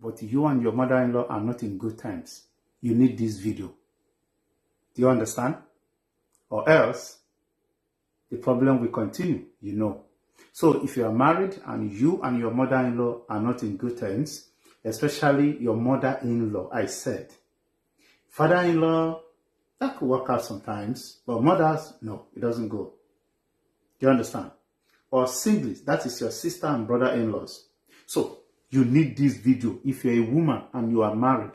but you and your mother-in-law are not in good terms, you need this video. Do you understand? Or else, the problem will continue, you know. So if you are married and you and your mother-in-law are not in good terms, especially your mother-in-law, I said. Father-in-law, that could work out sometimes, but mothers, no, it doesn't go. Do you understand? Or siblings, that is your sister and brother-in-laws. So you need this video if you're a woman and you are married.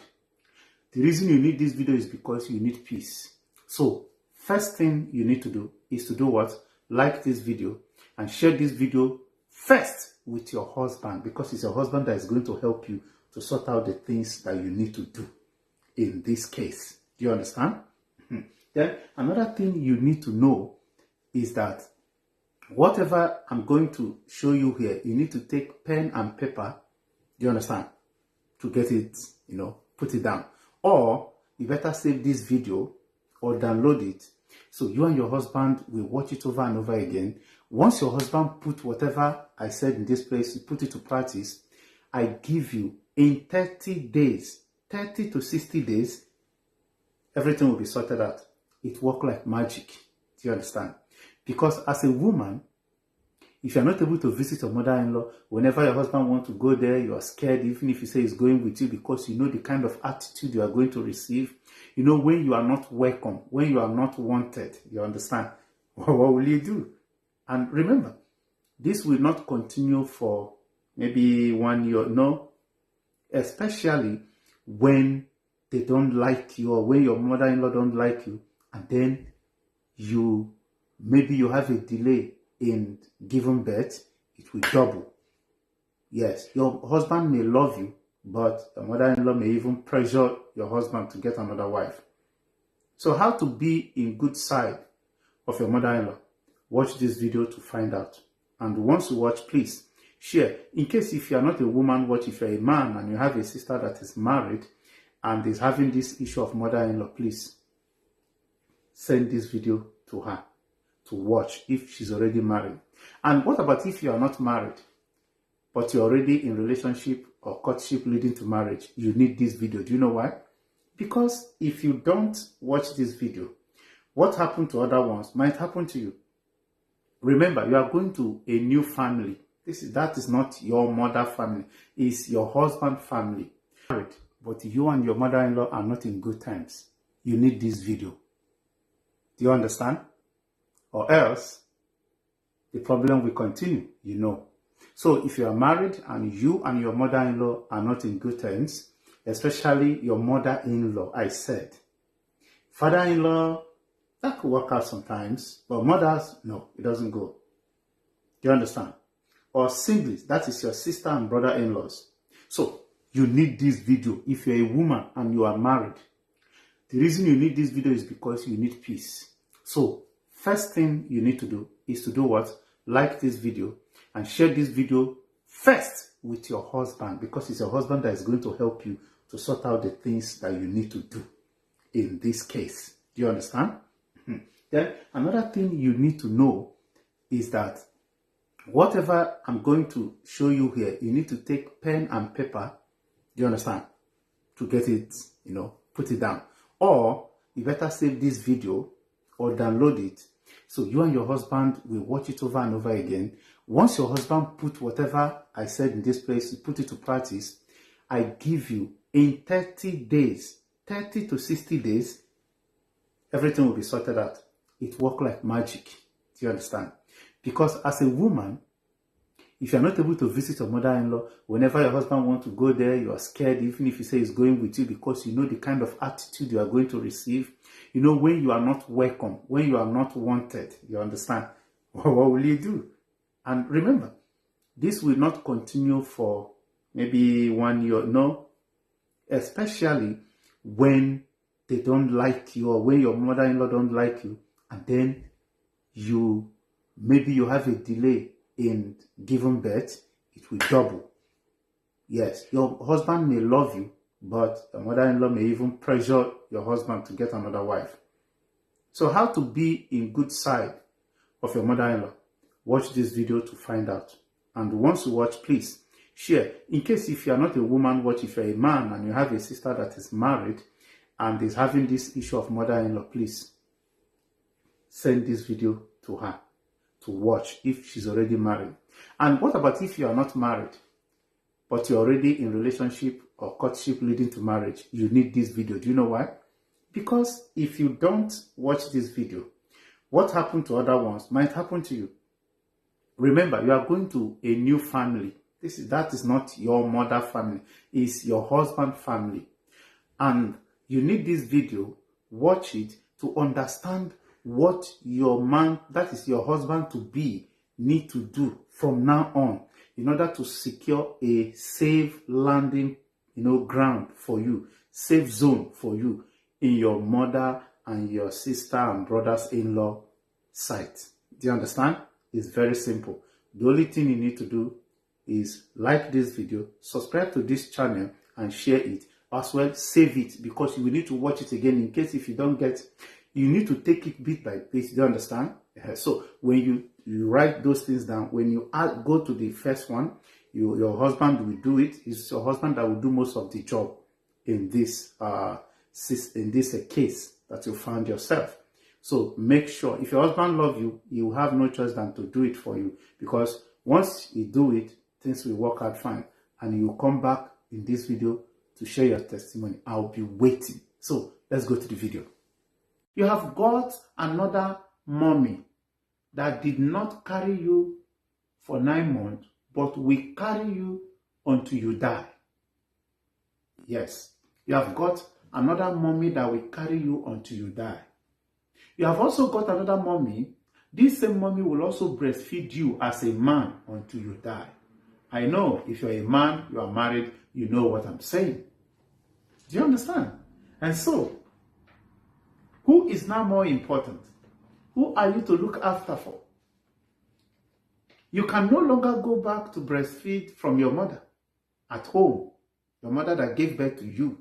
The reason you need this video is because you need peace. So first thing you need to do is to do what? Like this video and share this video first with your husband, because it's your husband that is going to help you to sort out the things that you need to do in this case. Do you understand? Then another thing you need to know is that whatever I'm going to show you here, you need to take pen and paper, do you understand, to get it, put it down. Or you better save this video or download it so you and your husband will watch it over and over again. Once your husband put whatever I said in this place, you put it to practice, I give you in 30 days, 30 to 60 days, everything will be sorted out. It works like magic. Do you understand? Because as a woman, if you're not able to visit your mother-in-law, whenever your husband wants to go there, you are scared, even if you say he's going with you, because you know the kind of attitude you are going to receive. You know, when you are not welcome, when you are not wanted, you understand? What will you do? And remember, this will not continue for maybe 1 year, no, especially when they don't like you or when your mother-in-law don't like you, and then maybe you have a delay in giving birth, it will double. Yes, your husband may love you, but your mother-in-law may even pressure your husband to get another wife. So how to be in good side of your mother-in-law? Watch this video to find out. And once you watch, please share. In case if you are not a woman, watch. If you're a man and you have a sister that is married and is having this issue of mother-in-law, please send this video to her to watch if she's already married. And what about if you are not married, but you're already in relationship or courtship leading to marriage? You need this video. Do you know why? Because if you don't watch this video, what happened to other ones might happen to you. Remember, you are going to a new family. That is not your mother family. It's your husband family. But you and your mother-in-law are not in good terms. You need this video. Do you understand? Or else, the problem will continue, you know. So if you are married and you and your mother-in-law are not in good terms, especially your mother-in-law, I said. Father-in-law, that could work out sometimes, but mothers, no, it doesn't go. Do you understand? Or siblings, that is your sister and brother-in-laws. So you need this video if you're a woman and you are married. The reason you need this video is because you need peace. So first thing you need to do is to do what? Like this video and share this video first with your husband, because it's your husband that is going to help you to sort out the things that you need to do in this case. Do you understand? Then another thing you need to know is that whatever I'm going to show you here, you need to take pen and paper, do you understand, to get it, put it down. Or you better save this video or download it so you and your husband will watch it over and over again. Once your husband put whatever I said in this place, you put it to practice, I give you in 30 days, 30 to 60 days, everything will be sorted out. It works like magic. Do you understand? Because as a woman, if you're not able to visit your mother-in-law, whenever your husband wants to go there, you are scared, even if you say he's going with you, because you know the kind of attitude you are going to receive. You know, when you are not welcome, when you are not wanted, you understand? What will you do? And remember, this will not continue for maybe 1 year, no, especially when they don't like you or when your mother-in-law don't like you, and then maybe you have a delay in giving birth, it will double. Yes, your husband may love you, but your mother-in-law may even pressure your husband to get another wife. So how to be in good side of your mother-in-law? Watch this video to find out. And once you watch, please Share. In case if you are not a woman, watch. If you're a man and you have a sister that is married and is having this issue of mother-in-law, please send this video to her to watch if she's already married. And what about if you are not married, but you're already in relationship or courtship leading to marriage? You need this video. Do you know why? Because if you don't watch this video, what happened to other ones might happen to you. Remember, you are going to a new family. That is not your mother family. It's your husband family. And you need this video, watch it to understand what your man, that is your husband to be, need to do from now on in order to secure a safe landing, ground for you, safe zone for you in your mother and your sister and brothers-in-law site. Do you understand? It's very simple. The only thing you need to do is like this video, subscribe to this channel, and share it. As well, save it, because you will need to watch it again in case if you don't get, you need to take it bit by bit. Do you understand? So when you write those things down, when you go to the first one, your husband will do it. It's your husband that will do most of the job in this case that you found yourself. So make sure, if your husband loves you, he will have no choice than to do it for you, because once you do it, things will work out fine, and you will come back in this video to share your testimony. I'll be waiting. So let's go to the video. You have got another mommy that did not carry you for 9 months, but will carry you until you die. Yes, you have got another mommy that will carry you until you die. You have also got another mommy. This same mommy will also breastfeed you as a man until you die. I know if you're a man, you are married, you know what I'm saying. Do you understand? And so, who is now more important? Who are you to look after for? You can no longer go back to breastfeed from your mother at home, your mother that gave birth to you.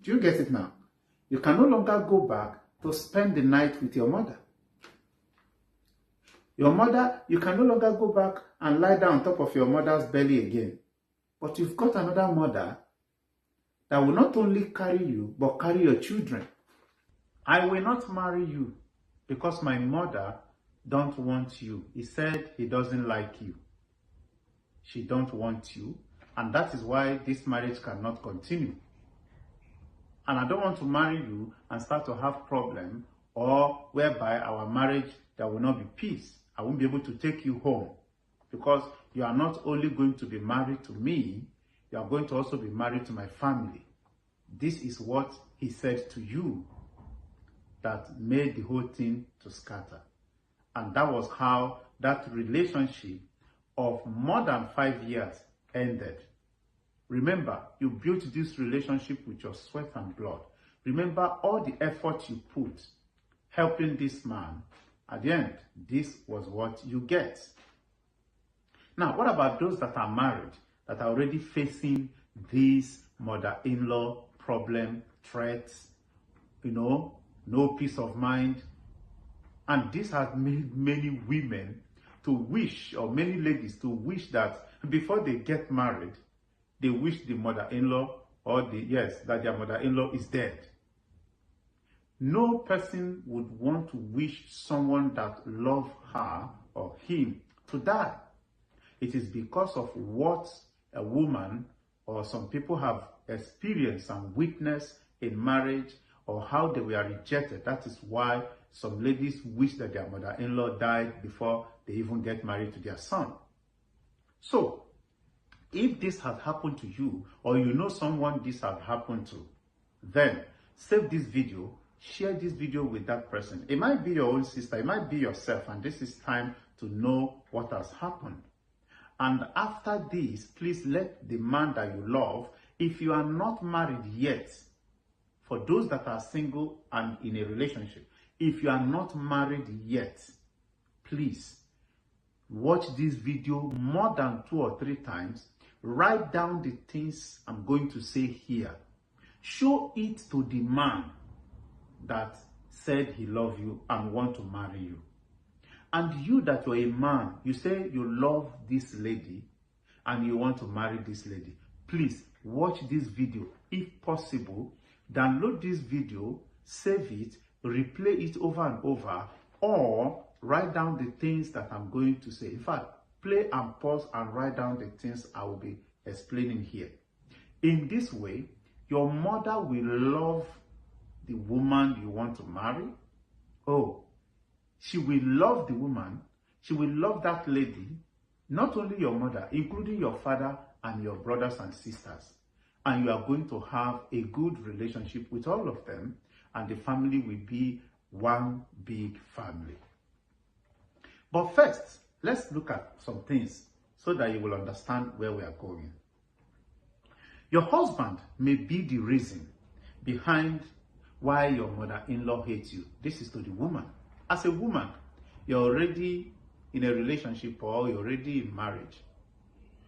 Do you get it now? You can no longer go back to spend the night with your mother. Your mother, you can no longer go back and lie down on top of your mother's belly again. But you've got another mother that will not only carry you, but carry your children. I will not marry you because my mother don't want you. He said he doesn't like you. She don't want you. And that is why this marriage cannot continue. And I don't want to marry you and start to have problem, or whereby our marriage, there will not be peace. I won't be able to take you home, because you are not only going to be married to me, you are going to also be married to my family. This is what he said to you that made the whole thing to scatter. And that was how that relationship of more than 5 years ended. Remember, you built this relationship with your sweat and blood. Remember all the effort you put helping this man. At the end, this was what you get. Now, what about those that are married, that are already facing this mother-in-law problem, threats, no peace of mind? And this has made many women to wish, or many ladies to wish, that before they get married, they wish the mother-in-law, or that their mother-in-law is dead. No person would want to wish someone that loves her or him to die. It is because of what a woman or some people have experienced and witnessed in marriage, or how they were rejected. That is why some ladies wish that their mother-in-law died before they even get married to their son. So, if this has happened to you, or you know someone this has happened to, then save this video, share this video with that person. It might be your own sister, it might be yourself, and this is time to know what has happened. And after this, please let the man that you love, if you are not married yet, for those that are single and in a relationship, if you are not married yet, please watch this video more than 2 or 3 times. Write down the things I'm going to say here. Show it to the man that said he loves you and want to marry you. And you that you're a man, you say you love this lady, and you want to marry this lady, please watch this video. If possible, download this video, save it, replay it over and over, or write down the things that I'm going to say. In fact, play and pause and write down the things I will be explaining here. In this way, your mother will love the woman you want to marry. Oh, she will love the woman. She will love that lady. Not only your mother, including your father and your brothers and sisters. And you are going to have a good relationship with all of them. And the family will be one big family. But first, let's look at some things so that you will understand where we are going. Your husband may be the reason behind why your mother-in-law hates you. This is to the woman. As a woman, you're already in a relationship or you're already in marriage.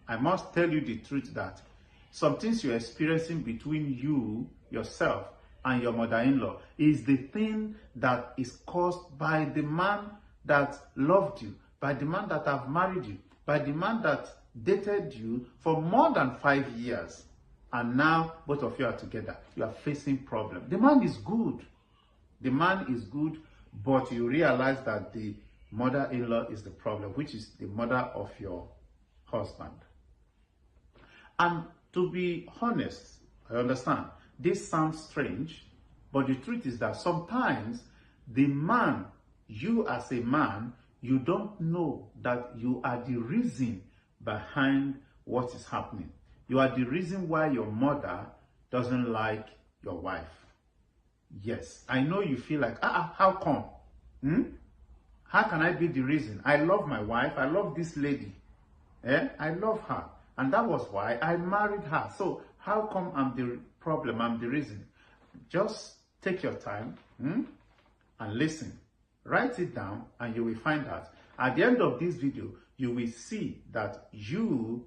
I must tell you the truth that some things you're experiencing between you, yourself, and your mother-in-law is the thing that is caused by the man that loved you, by the man that have married you, by the man that dated you for more than 5 years. And now both of you are together. You are facing problems. The man is good. The man is good, but you realize that the mother-in-law is the problem, which is the mother of your husband. And to be honest, I understand, this sounds strange, but the truth is that sometimes the man, you as a man, you don't know that you are the reason behind what is happening. You are the reason why your mother doesn't like your wife. Yes, I know you feel like, how come? How can I be the reason? I love my wife. I love this lady. I love her. And that was why I married her. So how come I'm the problem? I'm the reason. Just take your time and listen. Write it down and you will find out. At the end of this video, you will see that you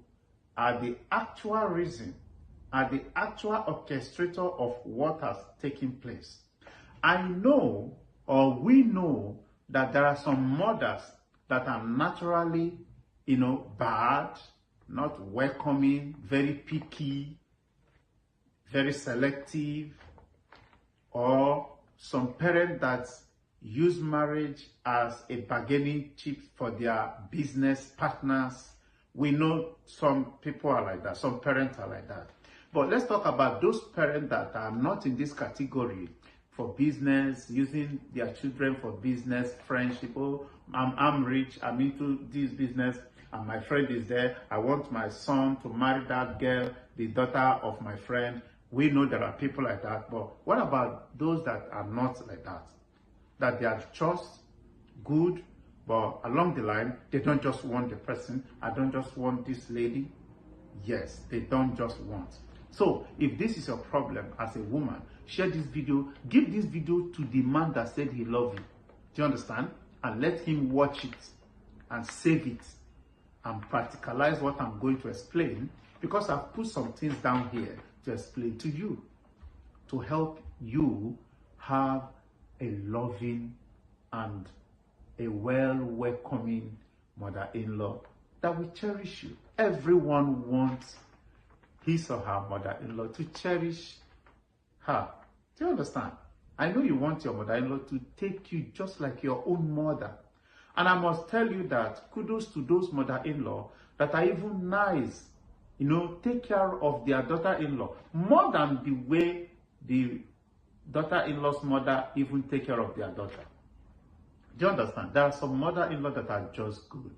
are the actual reason, are the actual orchestrator of what has taken place. I know, or we know, that there are some mothers that are naturally, bad, not welcoming, very picky, very selective, or some parents that use marriage as a bargaining chip for their business partners. We know some people are like that, some parents are like that. But let's talk about those parents that are not in this category for business, using their children for business, friendship. Oh, I'm rich, I'm into this business, and my friend is there. I want my son to marry that girl, the daughter of my friend. We know there are people like that, but what about those that are not like that? That they are just good, but along the line, they don't just want the person. I don't just want this lady. Yes, they don't just want. So, if this is your problem as a woman, share this video. Give this video to the man that said he loved you. Do you understand? And let him watch it and save it and practicalize what I'm going to explain, because I've put some things down here to explain to you, to help you have a loving and a well-welcoming mother-in-law that will cherish you. Everyone wants his or her mother-in-law to cherish her. Do you understand? I know you want your mother-in-law to take you just like your own mother. And I must tell you that kudos to those mother-in-law that are even nice, take care of their daughter-in-law more than the way the daughter-in-law's mother even take care of their daughter. Do you understand? There are some mother-in-law that are just good.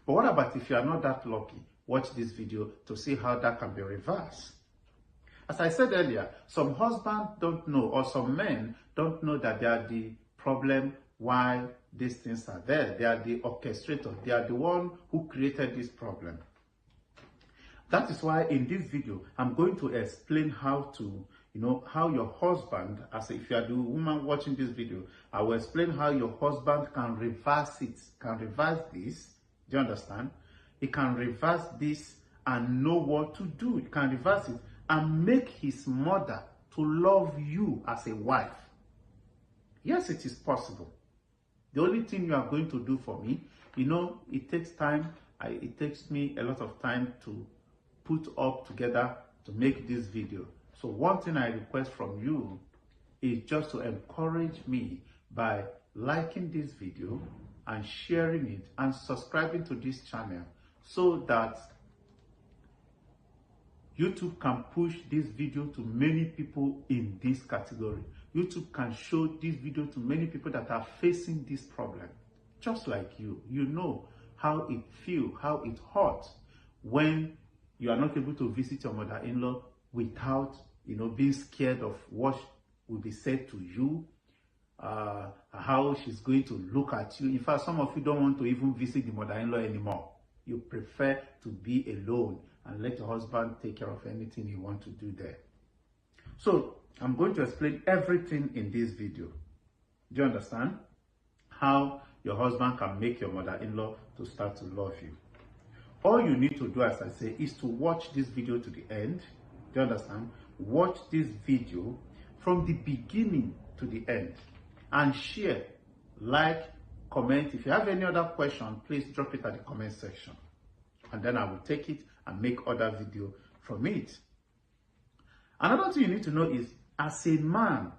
But what about if you are not that lucky? Watch this video to see how that can be reversed. As I said earlier, some husbands don't know, or some men don't know that they are the problem why these things are there. They are the orchestrator. They are the one who created this problem. That is why in this video, I'm going to explain how to, how your husband, if you are the woman watching this video, I will explain how your husband can reverse it, can reverse this. Do you understand? He can reverse this and know what to do. He can reverse it and make his mother to love you as a wife. Yes, it is possible. The only thing you are going to do for me, it takes time it takes me a lot of time to put up together to make this video. So one thing I request from you is just to encourage me by liking this video and sharing it and subscribing to this channel so that YouTube can push this video to many people in this category. YouTube can show this video to many people that are facing this problem, just like you. You know how it feels, how it hurts when you are not able to visit your mother-in-law without, being scared of what will be said to you, how she's going to look at you. In fact, some of you don't want to even visit the mother-in-law anymore. You prefer to be alone and let your husband take care of anything you want to do there. So I'm going to explain everything in this video. Do you understand? How your husband can make your mother-in-law to start to love you. All you need to do, as I say, is to watch this video to the end. Do you understand? Watch this video from the beginning to the end and share, like, comment. If you have any other question, please drop it at the comment section, and then I will take it and make other video from it. Another thing you need to know is, as a man,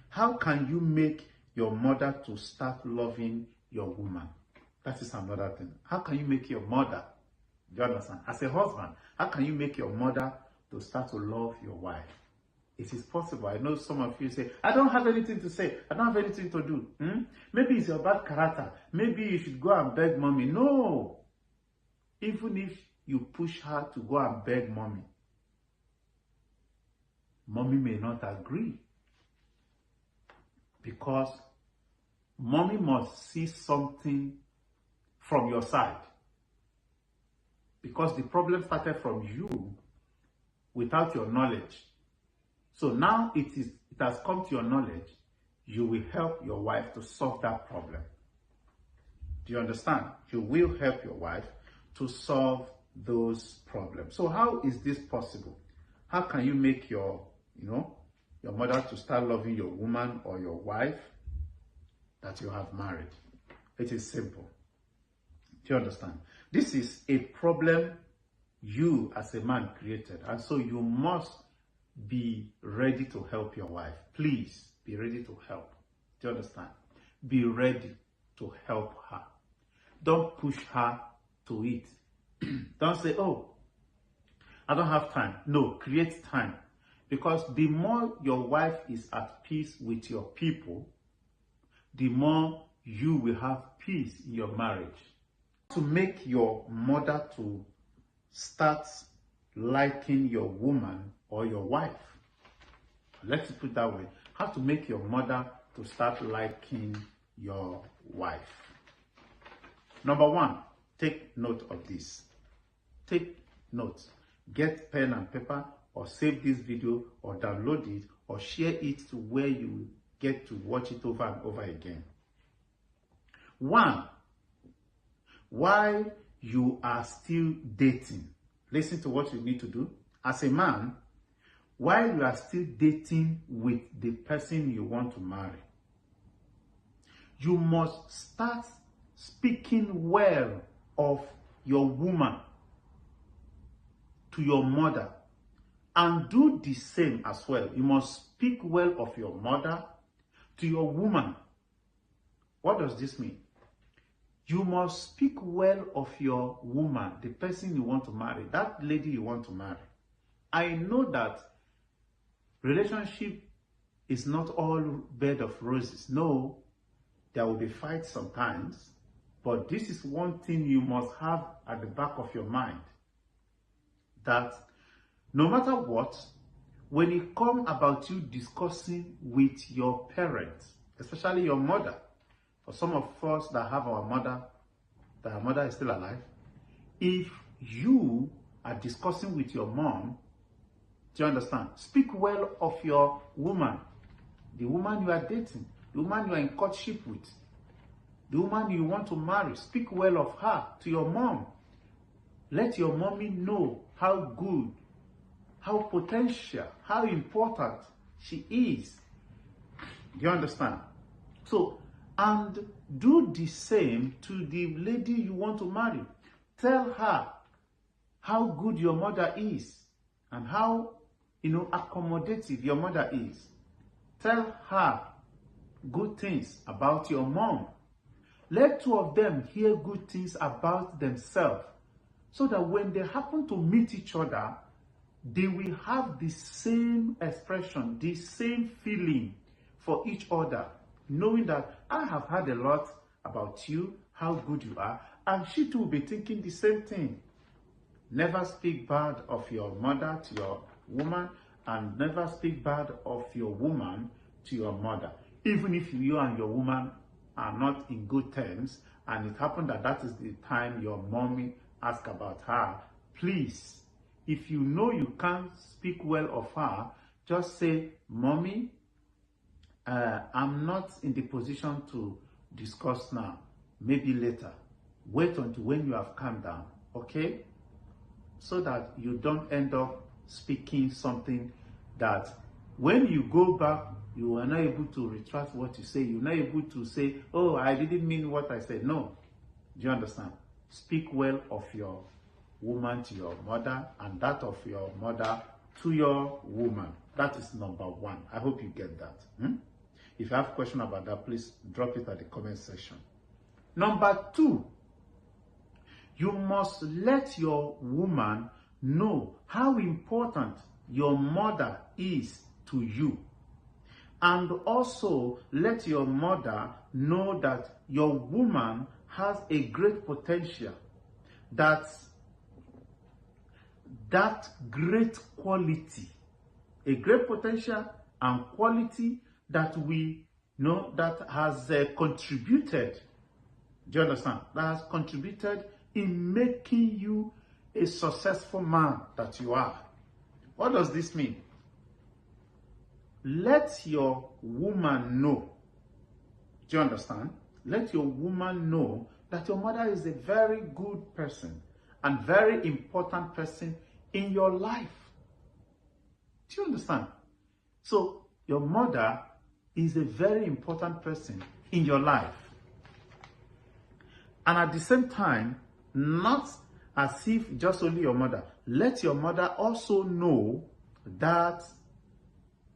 how can you make your mother to start loving your woman? That is another thing. How can you make your mother, do you understand? As a husband, how can you make your mother to start to love your wife? It is possible. I know some of you say, I don't have anything to say. I don't have anything to do. Maybe it's your bad character. Maybe you should go and beg mommy. No. Even if you push her to go and beg mommy, mommy may not agree. Because mommy must see something from your side. Because the problem started from you without your knowledge. So now it has come to your knowledge. You will help your wife to solve that problem. Do you understand? You will help your wife to solve those problems. So how is this possible? How can you make your mother to start loving your woman or your wife that you have married? It is simple. Do you understand? This is a problem you as a man created, and so you must be ready to help your wife. Please be ready to help. Do you understand? Be ready to help her. Don't push her to it. Don't say, oh, I don't have time. No, create time. Because the more your wife is at peace with your people, the more you will have peace in your marriage. To make your mother to start liking your woman or your wife. Let's put it that way. How to make your mother to start liking your wife. Number one, take note of this. Take notes. Get pen and paper, or save this video, or download it, or share it to where you get to watch it over and over again. One, while you are still dating, listen to what you need to do. As a man, while you are still dating with the person you want to marry, you must start speaking well of your woman to your mother, and do the same as well. You must speak well of your mother to your woman. What does this mean? You must speak well of your woman, the person you want to marry, that lady you want to marry. I know that relationship is not all bed of roses. No, there will be fights sometimes, but this is one thing you must have at the back of your mind, that no matter what, when it comes about you discussing with your parents, especially your mother, for some of us that have our mother, that our mother is still alive, if you are discussing with your mom, do you understand? Speak well of your woman, the woman you are dating, the woman you are in courtship with, the woman you want to marry. Speak well of her to your mom. Let your mommy know how good, how potential, how important she is. Do you understand? So, and do the same to the lady you want to marry. Tell her how good your mother is and how, accommodative your mother is. Tell her good things about your mom. Let two of them hear good things about themselves so that when they happen to meet each other, they will have the same expression, the same feeling for each other, knowing that I have heard a lot about you, how good you are, and she too will be thinking the same thing. Never speak bad of your mother to your woman, and never speak bad of your woman to your mother. Even if you and your woman are not in good terms, and it happened that is the time your mommy asked about her, please, if you know you can't speak well of her, just say, Mommy, I'm not in the position to discuss now. Maybe later. Wait until when you have calmed down, okay? So that you don't end up speaking something that when you go back, you are not able to retract what you say. You're not able to say, oh, I didn't mean what I said. No. Do you understand? Speak well of your woman to your mother, and that of your mother to your woman. That is number one. I hope you get that. If you have a question about that, please drop it at the comment section. Number two, you must let your woman know how important your mother is to you. And also let your mother know that your woman has a great potential, that great quality, a great potential and quality that we know that has contributed. Do you understand? That has contributed in making you a successful man that you are. What does this mean? Let your woman know. Do you understand? Let your woman know that your mother is a very good person and very important person in your life. Do you understand? So your mother is a very important person in your life. And at the same time, not as if just only your mother. Let your mother also know that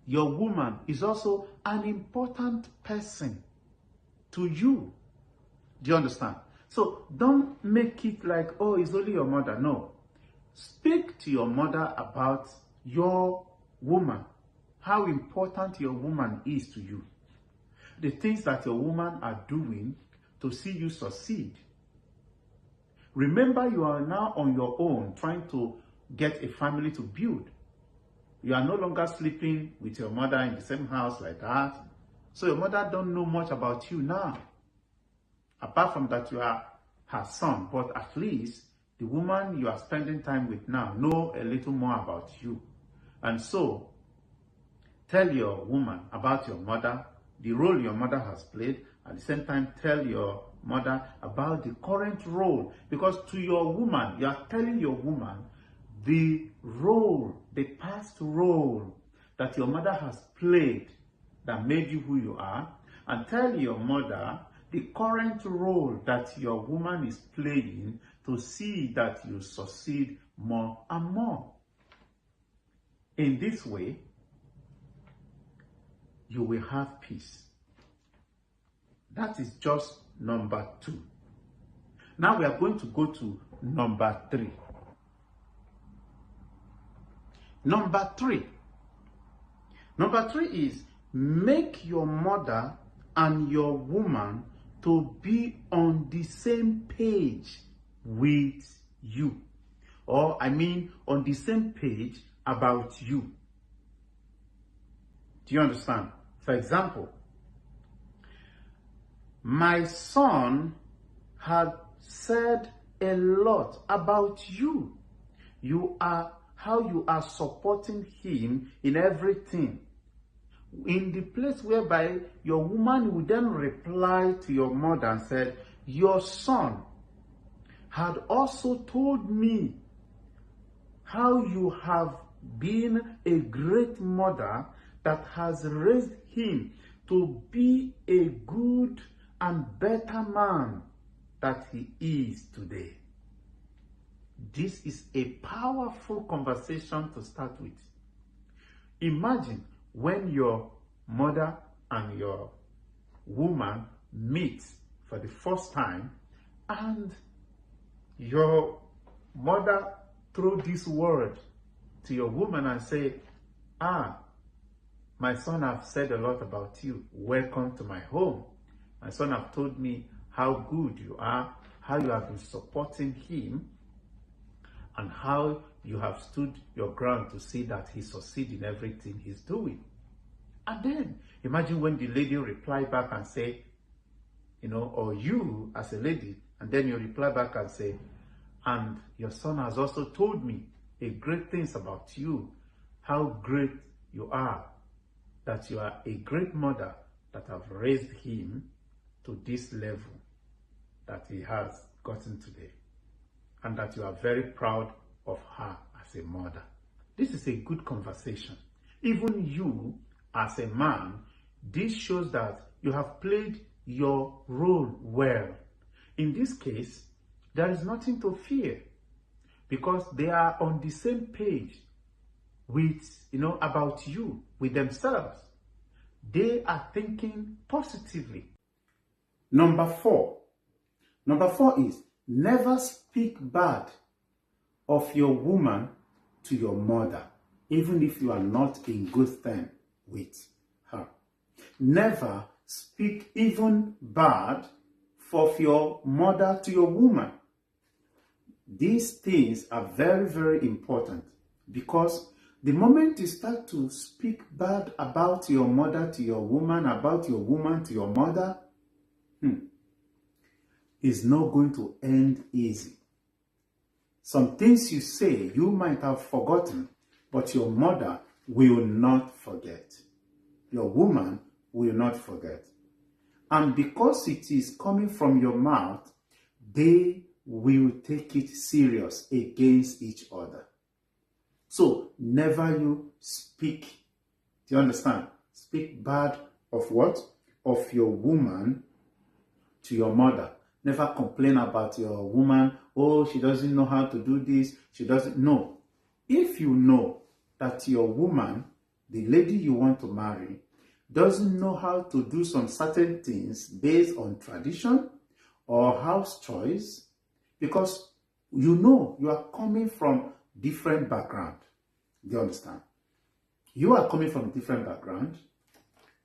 your woman is also an important person to you. Do you understand? So don't make it like, oh, it's only your mother. No. Speak to your mother about your woman, how important your woman is to you, the things that your woman are doing to see you succeed. Remember, you are now on your own trying to get a family to build. You are no longer sleeping with your mother in the same house like that. So your mother don't know much about you now. Apart from that, you are her son. But at least the woman you are spending time with now know a little more about you. And so, tell your woman about your mother, the role your mother has played. At the same time, tell your mother about the current role. Because to your woman, you are telling your woman the role, the past role that your mother has played that made you who you are. And tell your mother the current role that your woman is playing to see that you succeed more and more. In this way, you will have peace. That is just number 2. Now we are going to go to number 3. Number 3 is make your mother and your woman to be on the same page with you. Or on the same page about you. Do you understand? For example, my son had said a lot about you. How you are supporting him in everything. In the place whereby your woman would then reply to your mother and said, your son had also told me how you have been a great mother that has raised him to be a good and better man that he is today. This is a powerful conversation to start with. Imagine when your mother and your woman meet for the first time and your mother throw this word to your woman and say, my son have said a lot about you. Welcome to my home. My son have told me how good you are, how you have been supporting him, and how you have stood your ground to see that he succeeds in everything he's doing. And then imagine when the lady reply back and say, or you as a lady, and then you reply back and say, and your son has also told me a great things about you, how great you are, that you are a great mother that have raised him to this level that he has gotten today, and that you are very proud of her as a mother. This is a good conversation. Even you as a man, this shows that you have played your role well. In this case, there is nothing to fear because they are on the same page with, about you, with themselves. They are thinking positively. Number four is never speak bad of your woman to your mother, even if you are not in good terms with her. Never speak even bad of your mother to your woman. These things are very, very important because the moment you start to speak bad about your mother to your woman, about your woman to your mother, it's not going to end easy. Some things you say you might have forgotten, but your mother will not forget. Your woman will not forget. And because it is coming from your mouth, they will take it serious against each other. So never you speak, do you understand? Speak bad of what? Of your woman to your mother. Never complain about your woman. Oh, she doesn't know how to do this. She doesn't know. If you know that your woman, the lady you want to marry, doesn't know how to do some certain things based on tradition or house choice, because you are coming from different background. Do you understand? You are coming from different background.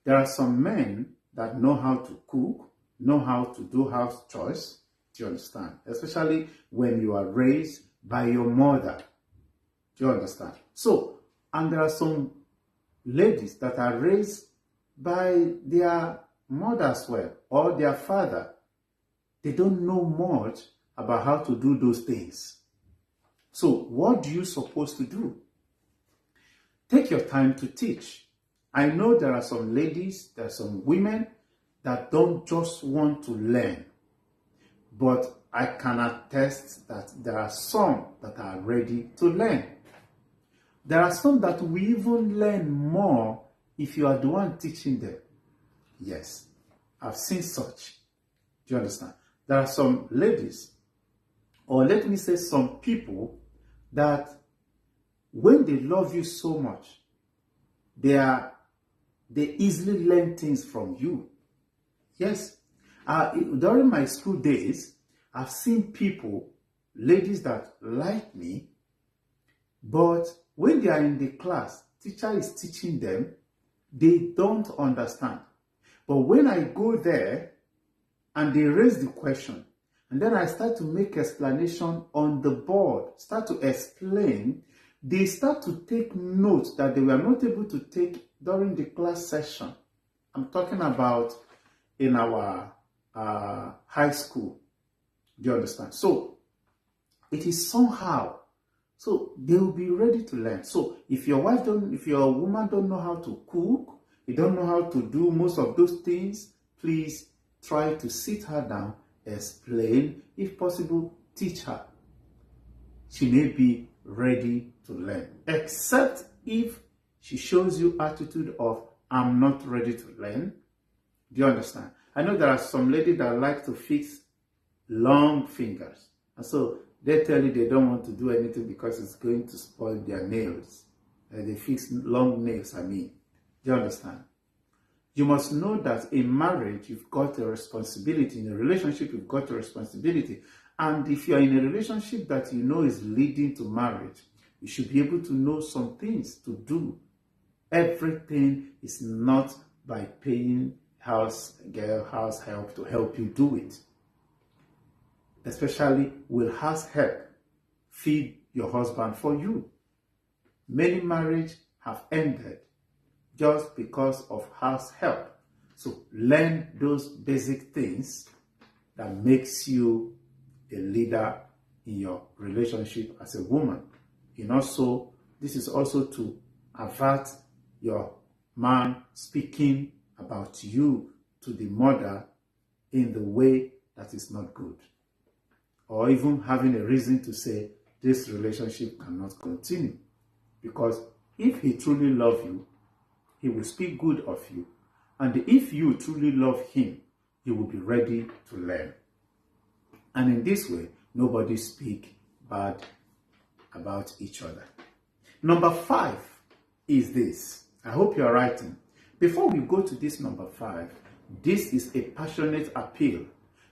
There are some men that know how to cook, know how to do house choice. Do you understand? Especially when you are raised by your mother. Do you understand? So, and there are some ladies that are raised by their mother as well, or their father. They don't know much about how to do those things. So what do you supposed to do? Take your time to teach. I know there are some ladies, there are some women that don't just want to learn, but I can attest that there are some that are ready to learn. There are some that will even learn more if you are the one teaching them. Yes, I've seen such. Do you understand? There are some ladies, or let me say some people, that when they love you so much, they easily learn things from you. Yes. During my school days, I've seen people, ladies that like me, but when they are in the class, teacher is teaching them, they don't understand. But when I go there and they raise the question, and then I start to make explanation on the board, start to explain, they start to take notes that they were not able to take during the class session. I'm talking about in our high school. Do you understand? So it is somehow, so they will be ready to learn. So if your woman don't know how to cook, you don't know how to do most of those things, please try to sit her down, explain, if possible, teach her. She may be ready to learn, except if she shows you attitude of, I'm not ready to learn. Do you understand? I know there are some ladies that like to fix long fingers. And so They tell you they don't want to do anything because it's going to spoil their nails. They fix long nails, I mean. Do you understand? You must know that in marriage, you've got a responsibility. In a relationship, you've got a responsibility. And if you're in a relationship that you know is leading to marriage, you should be able to know some things to do. Everything is not by paying house help to help you do it. Especially, will house help feed your husband for you? Many marriages have ended just because of house help. So learn those basic things that makes you a leader in your relationship as a woman. And also, this is also to avert your man speaking about you to the mother in the way that is not good. Or even having a reason to say this relationship cannot continue. Because if he truly loves you, he will speak good of you. And if you truly love him, he will be ready to learn. And in this way, nobody speak bad about each other. Number 5 is this. I hope you're writing. Before we go to this number 5, this is a passionate appeal.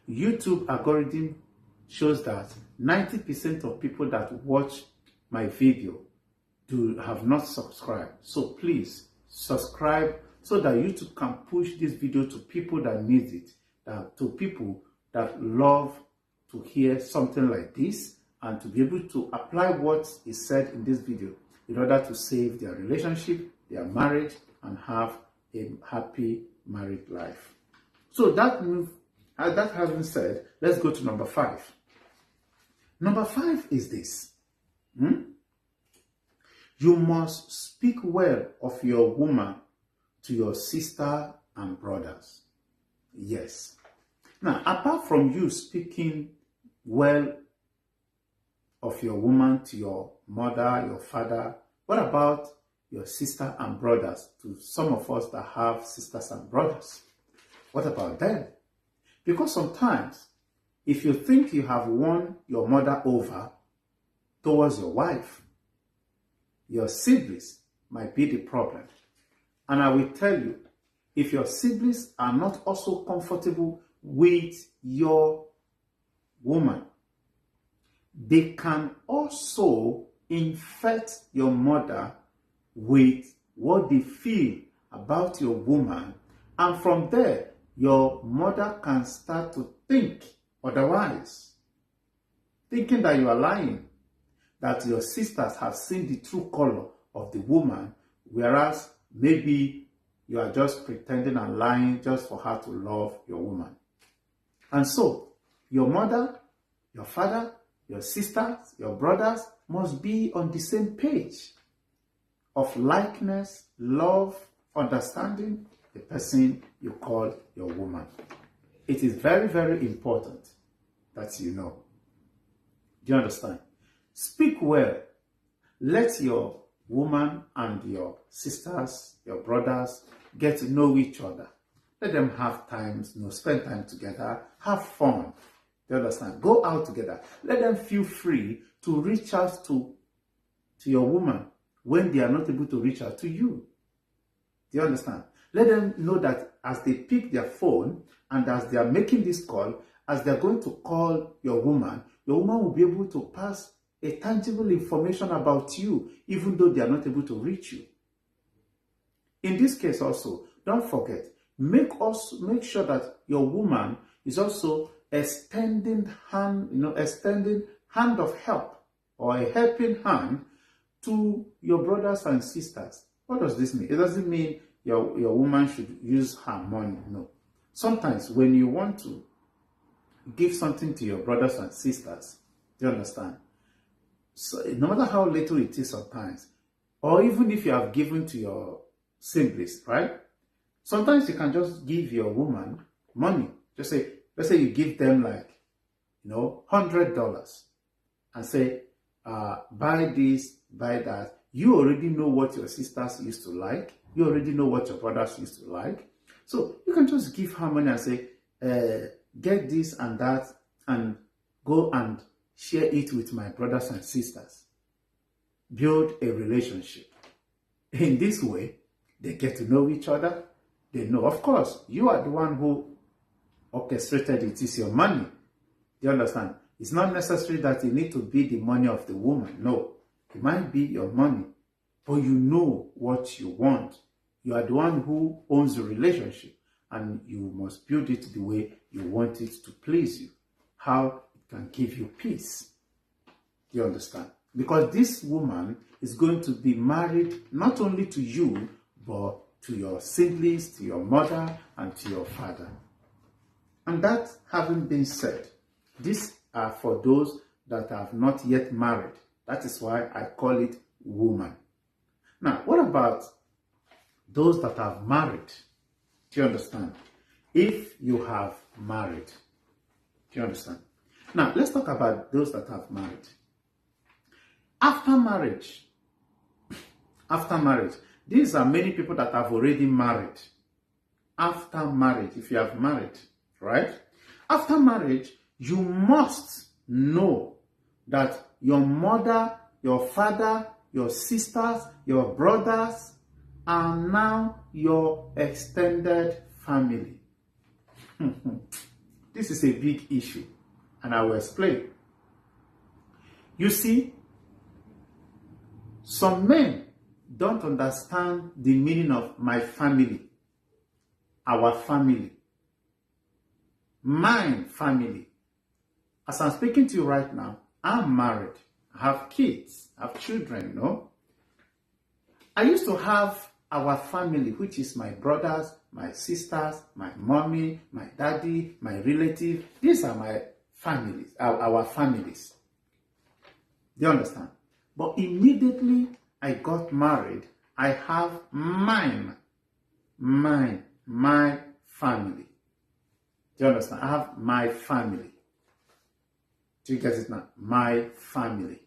YouTube algorithm shows that 90% of people that watch my video have not subscribed. So please subscribe so that YouTube can push this video to people that need it, to people that love to hear something like this and to be able to apply what is said in this video in order to save their relationship, their marriage, and have a happy married life. So that having said, let's go to number 5. Number 5 is this. You must speak well of your woman to your sister and brothers. Yes. Now, apart from you speaking well of your woman to your mother, your father, what about your sister and brothers? To some of us that have sisters and brothers, what about them? Because sometimes, if you think you have won your mother over towards your wife, your siblings might be the problem. And I will tell you, if your siblings are not also comfortable with your woman, they can also infect your mother with what they feel about your woman. And from there, your mother can start to think otherwise, thinking that you are lying, that your sisters have seen the true color of the woman, whereas maybe you are just pretending and lying just for her to love your woman. And so, your mother, your father, your sisters, your brothers must be on the same page of likeness, love, understanding the person you call your woman. It is very, very important that you know. Do you understand? Speak well. Let your woman and your sisters, your brothers, get to know each other. Let them have times, spend time together, have fun. Do you understand? Go out together. Let them feel free to reach out to your woman when they are not able to reach out to you. Do you understand? Let them know that as they pick their phone and as they are making this call, as they are going to call your woman will be able to pass a tangible information about you, even though they are not able to reach you. In this case also, don't forget, make sure that your woman is also extending hand of help or a helping hand to your brothers and sisters. What does this mean? It doesn't mean your woman should use her money. No. Sometimes when you want to give something to your brothers and sisters, do you understand? So no matter how little it is sometimes, or even if you have given to your siblings, right? Sometimes you can just give your woman money. Just say, let's say you give them like, $100 and say, buy this, buy that. You already know what your sisters used to like. You already know what your brothers used to like. So you can just give her money and say, get this and that and go and share it with my brothers and sisters. Build a relationship. In this way, they get to know each other. They know, of course, you are the one who orchestrated it. It's your money. Do you understand? It's not necessary that it need to be the money of the woman. No, it might be your money, but you know what you want. You are the one who owns the relationship, and you must build it the way you want it to please you. How it can give you peace. Do you understand? Because this woman is going to be married not only to you, but to your siblings, to your mother, and to your father. And that having been said, these are for those that have not yet married. That is why I call it woman. Now, what about those that have married? Do you understand? If you have married, do you understand? Now, let's talk about those that have married. After marriage, these are many people that have already married. After marriage, if you have married, right? After marriage, you must know that your mother, your father, your sisters, your brothers are now your extended family. This is a big issue, and I will explain. You see, some men don't understand the meaning of my family, our family, my family. As I'm speaking to you right now, I'm married. I have kids, I have children, you know. I used to have our family, which is my brothers, my sisters, my mommy, my daddy, my relative. These are my families, our families. Do you understand? But immediately I got married, I have my family. Do you understand? I have my family. Do you get it now? My family.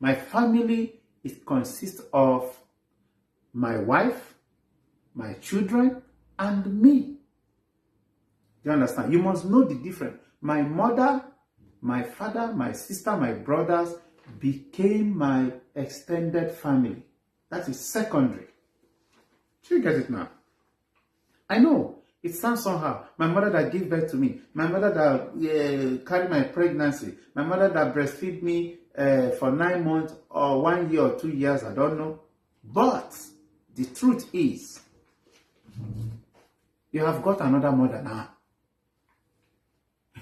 My family, it consists of my wife, my children, and me. Do you understand? You must know the difference. My mother, my father, my sister, my brothers became my extended family. That is secondary. Do you get it now? I know it sounds somehow. My mother that gave birth to me, my mother that carried my pregnancy, my mother that breastfed me for 9 months or 1 year or 2 years, I don't know. But the truth is, you have got another mother now.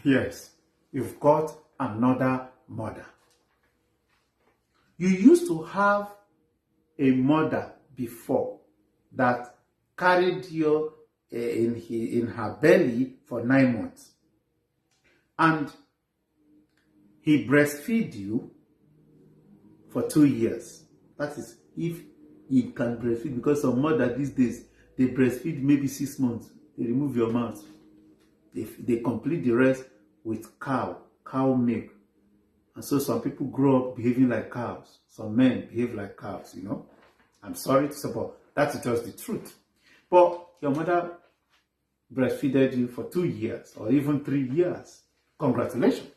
Yes, you've got another mother. You used to have a mother before that carried you in her belly for 9 months. And he breastfed you for 2 years. That is, if he can breastfeed, because some mother these days, they breastfeed maybe 6 months. They remove your mouth. They complete the rest with cow milk. And so some people grow up behaving like cows. Some men behave like cows, you know. I'm sorry to say, but that's just the truth. But your mother breastfeeded you for 2 years or even 3 years. Congratulations.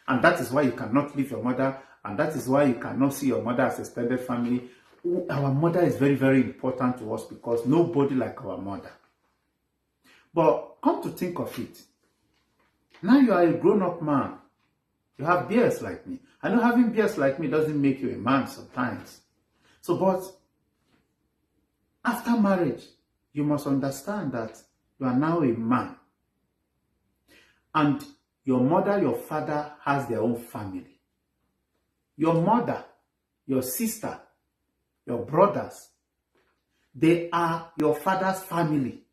And that is why you cannot leave your mother, and that is why you cannot see your mother as a extended family. Our mother is very, very important to us because nobody like our mother. But come to think of it, now you are a grown-up man. You have beards like me. I know having beards like me doesn't make you a man sometimes. So, but after marriage, you must understand that you are now a man. And your mother, your father has their own family. Your mother, your sister, your brothers, they are your father's family.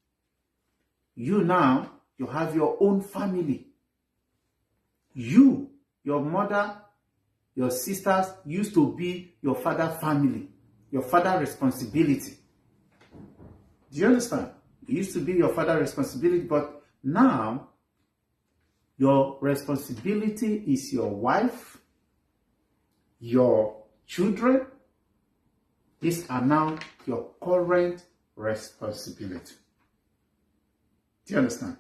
You now, you have your own family. You, your mother, your sisters used to be your father's family, your father's responsibility. Do you understand? It used to be your father's responsibility, but now your responsibility is your wife, your children. These are now your current responsibility. Do you understand?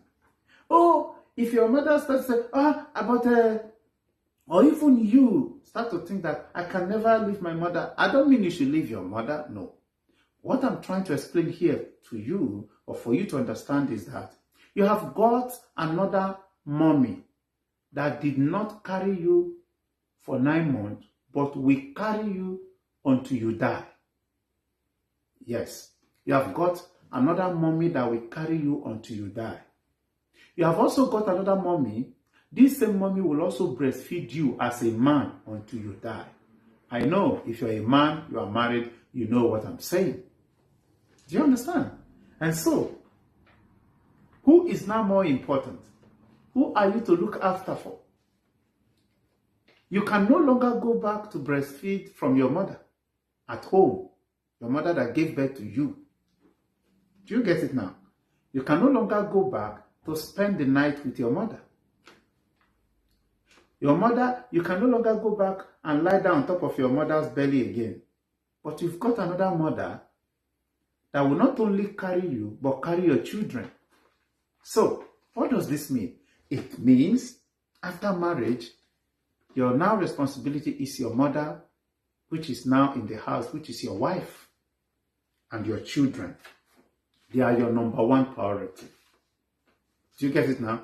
Oh, if your mother starts to say, Or even you start to think that I can never leave my mother. I don't mean you should leave your mother. No. What I'm trying to explain here to you, or for you to understand, is that you have got another mommy that did not carry you for 9 months, but will carry you until you die. Yes, you have got another mommy that will carry you until you die. You have also got another mommy. This same mommy will also breastfeed you as a man until you die. I know if you're a man, you are married, you know what I'm saying. Do you understand? And so, who is now more important? Who are you to look after for? You can no longer go back to breastfeed from your mother at home, your mother that gave birth to you. Do you get it now? You can no longer go back to spend the night with your mother. Your mother, you can no longer go back and lie down on top of your mother's belly again. But you've got another mother that will not only carry you, but carry your children. So, what does this mean? It means after marriage, your now responsibility is your mother, which is now in the house, which is your wife, and your children. They are your number one priority. Do you get it now?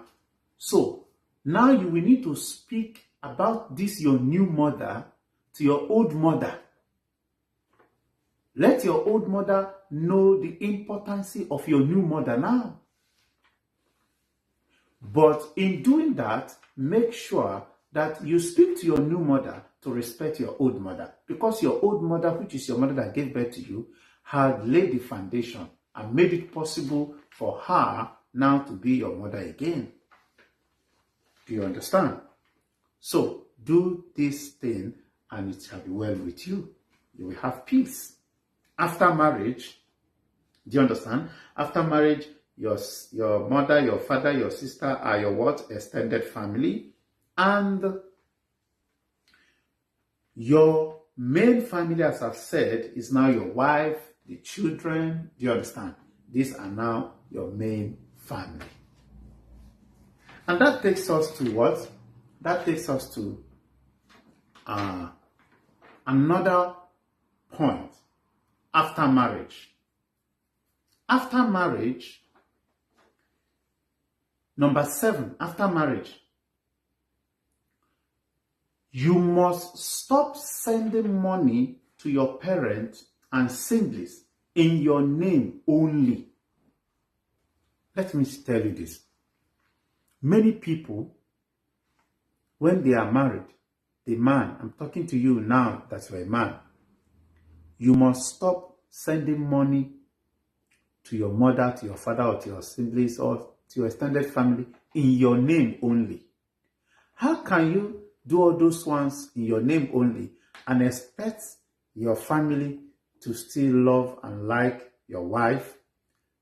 So, now you will need to speak about this, your new mother, to your old mother. Let your old mother know the importance of your new mother now. But in doing that, make sure that you speak to your new mother to respect your old mother. Because your old mother, which is your mother that gave birth to you, had laid the foundation and made it possible for her now to be your mother again. Do you understand? So, do this thing and it shall be well with you. You will have peace. After marriage, do you understand? After marriage, your mother, your father, your sister are your what? Extended family. And your main family, as I've said, is now your wife, the children. Do you understand? These are now your main family. And that takes us to what? That takes us to another point. After marriage. After marriage, number 7, after marriage, you must stop sending money to your parents and siblings in your name only. Let me tell you this. Many people, when they are married, the man, I'm talking to you now that you're a man, you must stop sending money to your mother, to your father, or to your siblings, or to your extended family in your name only. How can you do all those ones in your name only and expect your family to still love and like your wife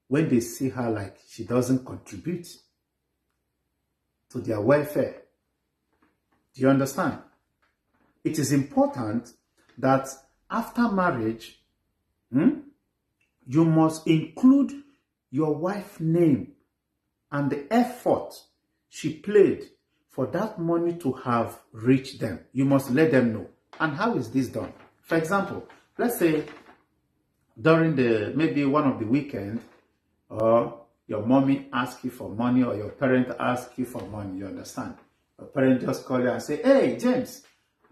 when they see her like she doesn't contribute to their welfare? Do you understand? It is important that after marriage, you must include your wife's name and the effort she played for that money to have reached them. You must let them know. And how is this done? For example, let's say during maybe one of the weekends, or your mommy asks you for money, or your parent asks you for money, you understand? Your parent just call you and say, hey, James,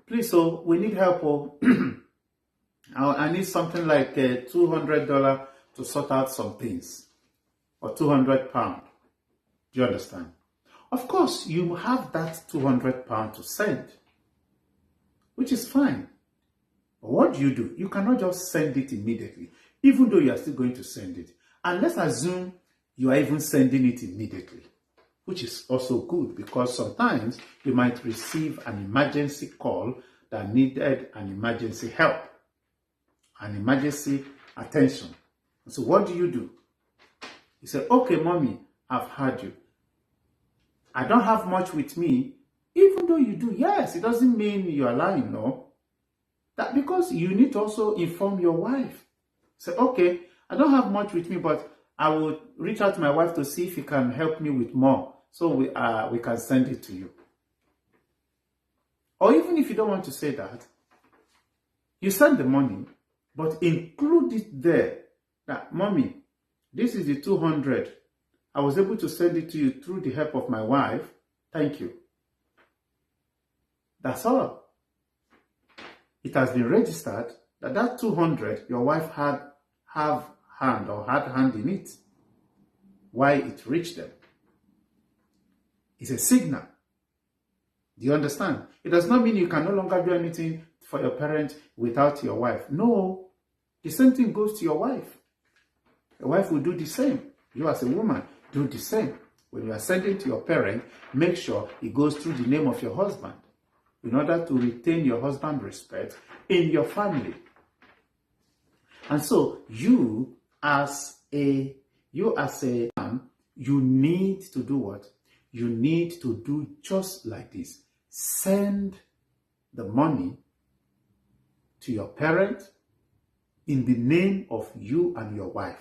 please, so we need help. I need something like $200 to sort out some things, or £200. Do you understand? Of course, you have that £200 to send, which is fine. But what do? You cannot just send it immediately, even though you are still going to send it. And let's assume you are even sending it immediately, which is also good, because sometimes you might receive an emergency call that needed an emergency help, an emergency attention. So what do? You say, okay, mommy, I've heard you. I don't have much with me, even though you do. Yes, it doesn't mean you are lying, no. That because you need to also inform your wife. Say, okay, I don't have much with me, but I will reach out to my wife to see if he can help me with more, so we can send it to you. Or even if you don't want to say that, you send the money, but include it there that, mommy, this is the 200. I was able to send it to you through the help of my wife. Thank you. That's all. It has been registered that 200 your wife had hand in it. Why it reached them? It's a signal. Do you understand? It does not mean you can no longer do anything for your parent without your wife. No. The same thing goes to your wife. Your wife will do the same. You as a woman, do the same. When you are sending to your parent, make sure it goes through the name of your husband in order to retain your husband's respect in your family. And so you as a man, you need to do what? You need to do just like this. Send the money to your parent in the name of you and your wife.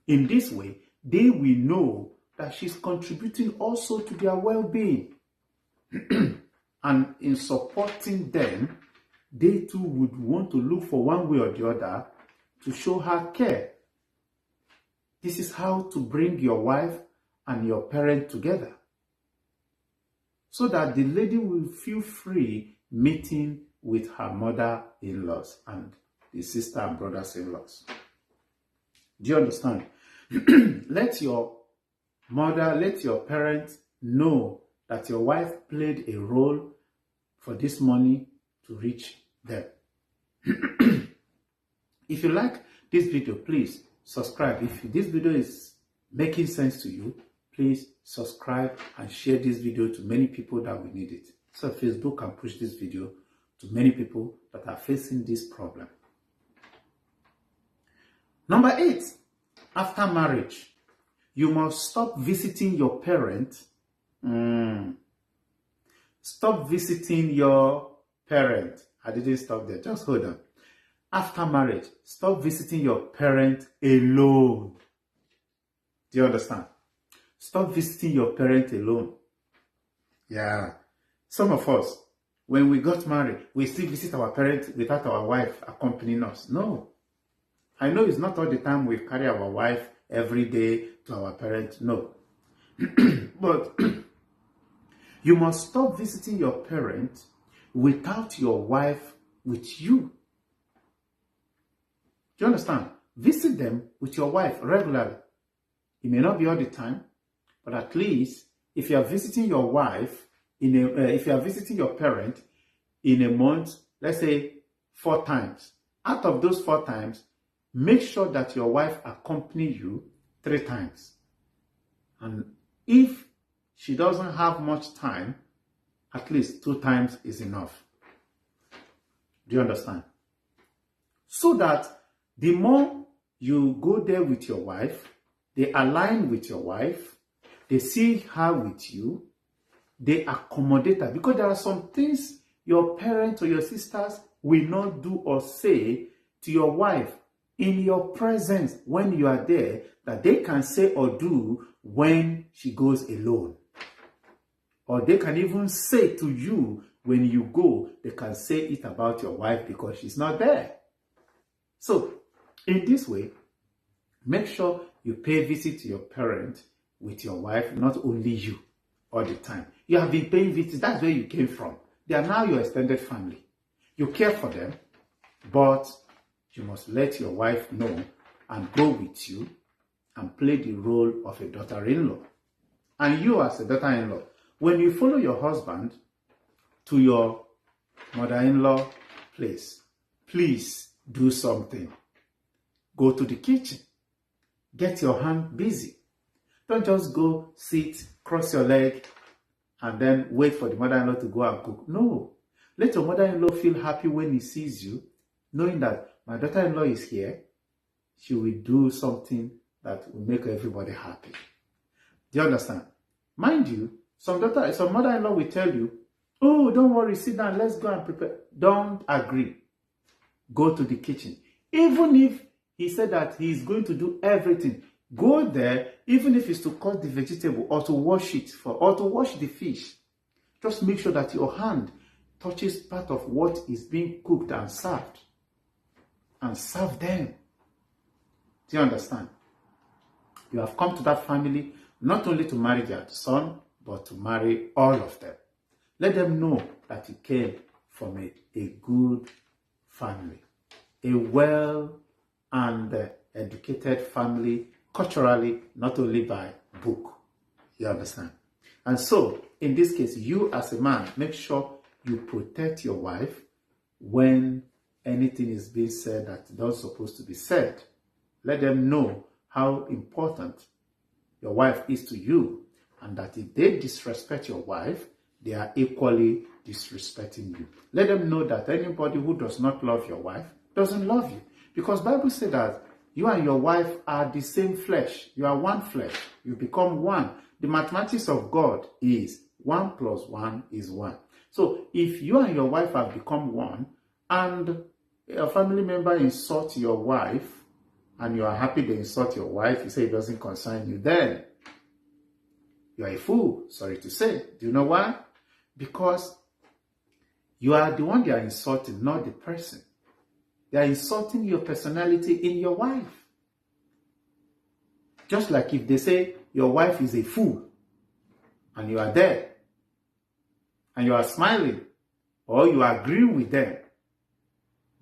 In this way, they will know that she's contributing also to their well-being. And in supporting them, they too would want to look for one way or the other to show her care. This is how to bring your wife and your parent together, so that the lady will feel free meeting with her mother-in-laws and the sister and brothers-in-laws. Do you understand? Let your mother, let your parents know that your wife played a role for this money to reach them. If you like this video, please subscribe. If this video is making sense to you, please subscribe and share this video to many people that will need it, so Facebook can push this video to many people that are facing this problem. Number 8, after marriage, you must stop visiting your parent. Stop visiting your parent. I didn't stop there. Just hold on. After marriage, stop visiting your parent alone. Do you understand? Stop visiting your parent alone. Yeah. Some of us, when we got married, we still visit our parents without our wife accompanying us. No. I know it's not all the time we carry our wife every day to our parents. No. But you must stop visiting your parents without your wife with you. Do you understand? Visit them with your wife regularly. It may not be all the time, but at least if you are visiting your wife, if you are visiting your parent in a month, let's say 4 times. Out of those 4 times, make sure that your wife accompanies you 3 times. And if she doesn't have much time, at least 2 times is enough. Do you understand? So that the more you go there with your wife, they align with your wife, they see her with you, they accommodate her. Because there are some things your parents or your sisters will not do or say to your wife in your presence when you are there, that they can say or do when she goes alone. Or they can even say to you when you go, they can say it about your wife because she's not there. So, in this way, make sure you pay visit to your parent with your wife, not only you, all the time. You have been paying visits, that's where you came from. They are now your extended family. You care for them, but you must let your wife know and go with you and play the role of a daughter-in-law. And you as a daughter-in-law, when you follow your husband to your mother-in-law place, please do something. Go to the kitchen. Get your hand busy. Don't just go, sit, cross your leg, and then wait for the mother-in-law to go and cook. No. Let your mother-in-law feel happy when he sees you, knowing that my daughter-in-law is here. She will do something that will make everybody happy. Do you understand? Mind you, some mother-in-law will tell you, oh, don't worry, sit down, let's go and prepare. Don't agree. Go to the kitchen. Even if he said that he is going to do everything, go there, even if it's to cut the vegetable or to wash it or to wash the fish. Just make sure that your hand touches part of what is being cooked and served. And serve them. Do you understand? You have come to that family not only to marry their son, but to marry all of them. Let them know that you came from a good family, a well and educated family, culturally, not only by book. You understand? And so, in this case, you as a man, make sure you protect your wife when anything is being said that's not supposed to be said. Let them know how important your wife is to you, and that if they disrespect your wife, they are equally disrespecting you. Let them know that anybody who does not love your wife doesn't love you. Because the Bible says that you and your wife are the same flesh. You are one flesh. You become one. The mathematics of God is 1 + 1 is 1. So if you and your wife have become one, and a family member insults your wife, and you are happy they insult your wife, you say it doesn't concern you, then you are a fool, sorry to say. Do you know why? Because you are the one they are insulting, not the person. They are insulting your personality in your wife. Just like if they say your wife is a fool, and you are there, and you are smiling, or you are agreeing with them.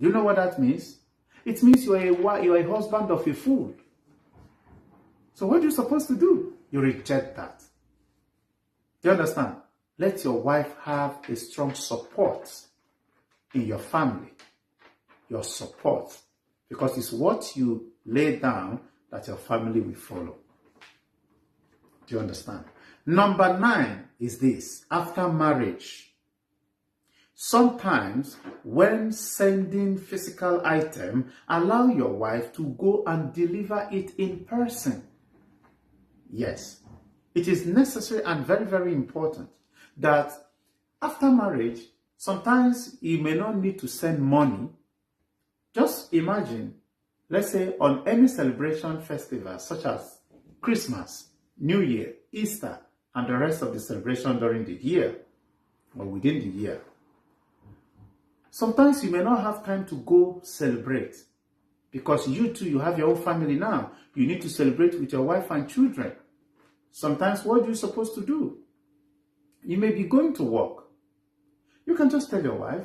Do you know what that means? It means you are a husband of a fool. So what are you supposed to do? You reject that. Do you understand? Let your wife have a strong support in your family. Your support. Because it's what you lay down that your family will follow. Do you understand? Number 9 is this. After marriage, sometimes when sending physical item, allow your wife to go and deliver it in person. Yes, it is necessary and very, very important that after marriage, sometimes you may not need to send money. Just imagine, let's say on any celebration festival such as Christmas, New Year, Easter, and the rest of the celebration during the year or within the year. Sometimes you may not have time to go celebrate because you have your own family now. You need to celebrate with your wife and children. Sometimes what are you supposed to do? You may be going to work. You can just tell your wife,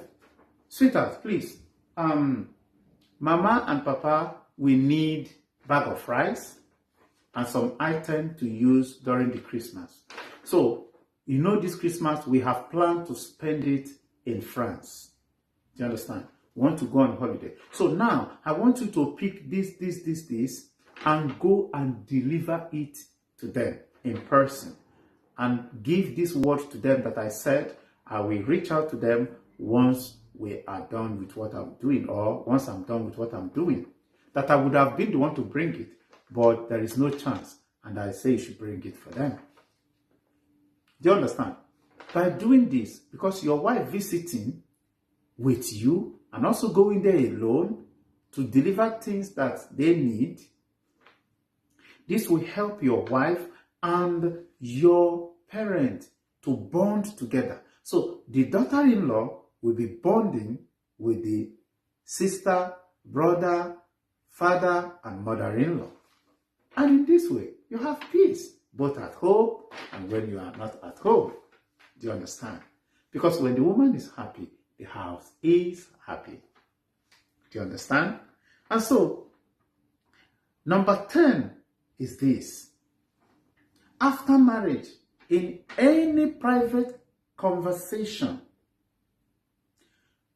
sweetheart, please, Mama and Papa, we need bag of rice and some item to use during the Christmas. So, this Christmas, we have planned to spend it in France. Do you understand? We want to go on holiday. So now, I want you to pick this, and go and deliver it to them in person. And give this word to them that I said, I will reach out to them once we are done with what I'm doing, or once I'm done with what I'm doing. That I would have been the one to bring it, but there is no chance. And I say you should bring it for them. Do you understand? By doing this, because your wife visiting with you and also going there alone to deliver things that they need, this will help your wife and your parent to bond together. So the daughter-in-law will be bonding with the sister, brother, father, and mother-in-law. And in this way, you have peace, both at home and when you are not at home. Do you understand? Because when the woman is happy, the house is happy. Do you understand? And so, number 10 is this. After marriage, in any private conversation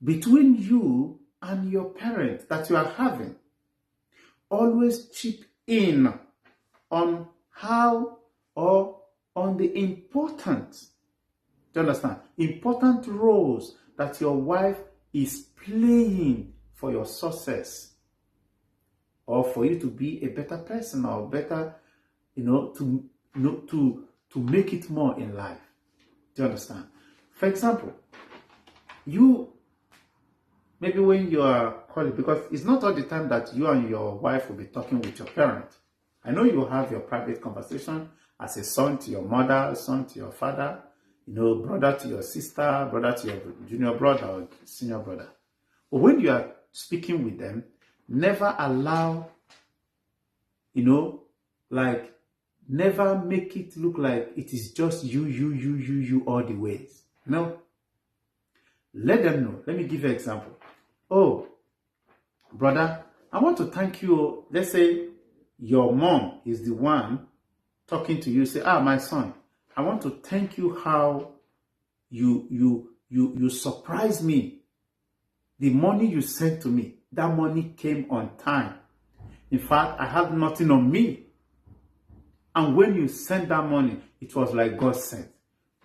between you and your parent that you are having, always chip in on how or on the important, do you understand? Important roles that your wife is playing for your success, or for you to be a better person, or better, to make it more in life. Do you understand? For example, maybe when you are calling, because it's not all the time that you and your wife will be talking with your parent. I know you have your private conversation as a son to your mother, son to your father, brother to your sister, brother to your junior brother or senior brother. But when you are speaking with them, never allow, never make it look like it is just you all the ways. No. Let them know. Let me give you an example. Oh, brother, I want to thank you. Let's say your mom is the one talking to you. Say, my son, I want to thank you how you surprised me. The money you sent to me, that money came on time. In fact, I had nothing on me. And when you sent that money, it was like God sent.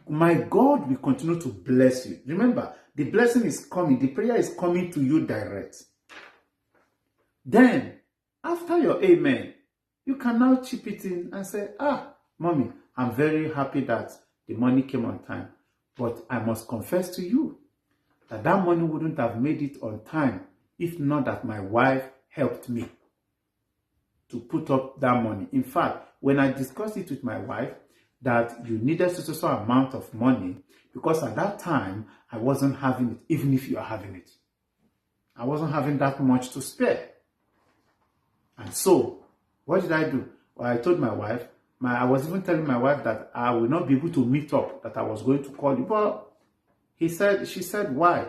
My God will continue to bless you. Remember, the blessing is coming. The prayer is coming to you direct. Then, after your amen, you can now chip it in and say, mommy, I'm very happy that the money came on time. But I must confess to you that that money wouldn't have made it on time if not that my wife helped me to put up that money. In fact, when I discussed it with my wife, that you needed such amount of money, because at that time, I wasn't having it, even if you are having it. I wasn't having that much to spare. And so, what did I do? Well, I told my wife, I was even telling my wife that I will not be able to meet up, that I was going to call you. But she said, why?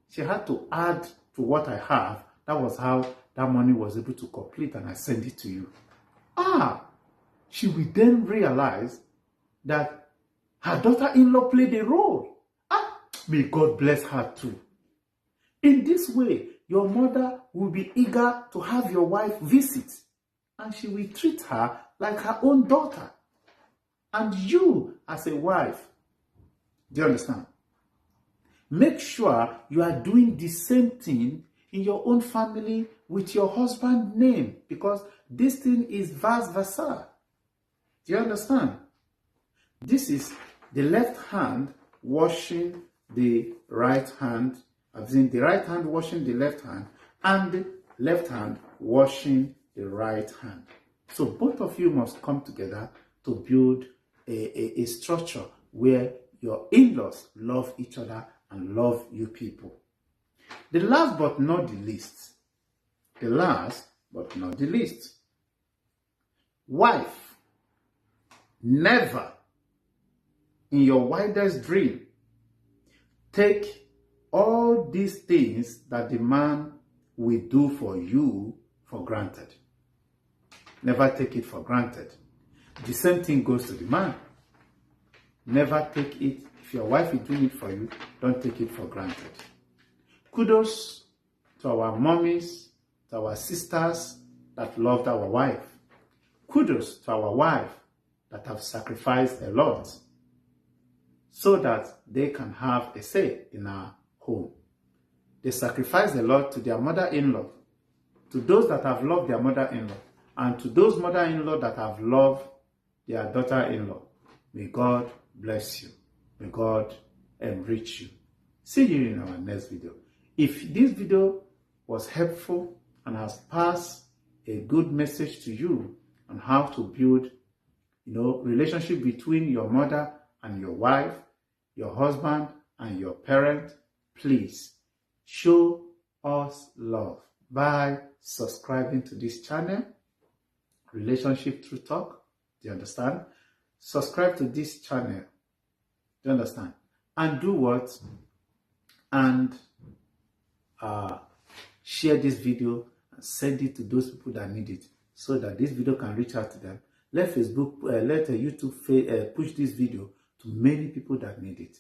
She had to add to what I have. That was how that money was able to complete, and I sent it to you. She will then realize that her daughter-in-law played a role. May God bless her too. In this way, your mother will be eager to have your wife visit, and she will treat her like her own daughter. And you, as a wife, do you understand? Make sure you are doing the same thing in your own family with your husband's name, because this thing is vice versa. Do you understand? This is the left hand washing the right hand, as in the right hand washing the left hand, and the left hand washing the right hand. So both of you must come together to build a structure where your in-laws love each other and love you people. The last but not the least, wife, never in your wildest dream take all these things that the man will do for you for granted. Never take it for granted. The same thing goes to the man. Never take it. If your wife is doing it for you, don't take it for granted. Kudos to our mommies, to our sisters that loved our wife. Kudos to our wife that have sacrificed a lot so that they can have a say in our home. They sacrificed a lot to their mother-in-law, to those that have loved their mother-in-law, and to those mother-in-law that have loved their daughter-in-law. May God bless you. May God enrich you. See you in our next video. If this video was helpful and has passed a good message to you on how to build, relationship between your mother and your wife, your husband and your parent, please show us love by subscribing to this channel, Relationship True Talk. Do you understand? Subscribe to this channel. Do you understand? And do what? And share this video and send it to those people that need it, so that this video can reach out to them. Let YouTube push this video to many people that need it.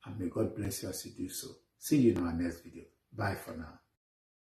And may God bless you as you do so. See you in our next video. Bye for now.